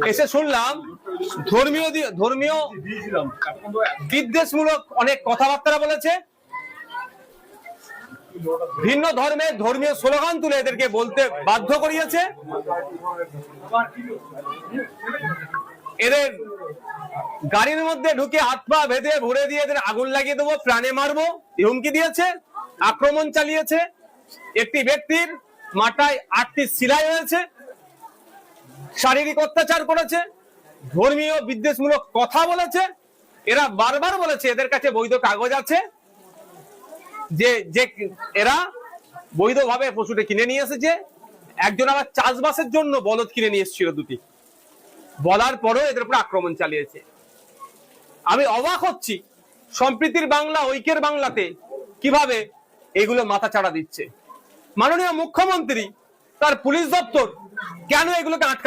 এসে শুনলাম ধর্মীয় বিদ্বেষমূলক অনেক কথাবার্তা বলেছে, ভিন্ন ধর্মের ধর্মীয় স্লোগান তুলে এদেরকে বলতে বাধ্য করিয়েছে, এদের গাড়ির মধ্যে ঢুকে হাত পা বেঁধে ভরে দিয়ে এদের আগুন লাগিয়ে দেবো, প্রাণে মারবো হুমকি দিয়েছে, আক্রমণ চালিয়েছে, একটি ব্যক্তির মাথায় 8টি সেলাই হয়েছে, শারীরিক অত্যাচার করেছে, ধর্মীয় বিদ্বেষমূলক কথা বলেছে। এরা বারবার বলেছে এদের কাছে বৈধ কাগজ আছে, যে এরা বৈধভাবে পশুটা কিনে নিয়ে এসেছে। একজন আবার চাষবাসের জন্য বলদ কিনে নিয়ে এসেছিল 2টি, বলার পরও এদের উপর আক্রমণ চালিয়েছে। আমি অবাক হচ্ছি সম্প্রীতির বাংলা, ঐক্যের বাংলাতে কিভাবে এগুলো মাথা চাড়া দিচ্ছে। মাননীয় মুখ্যমন্ত্রী, তার পুলিশ দপ্তর কেন এগুলোকে আটকা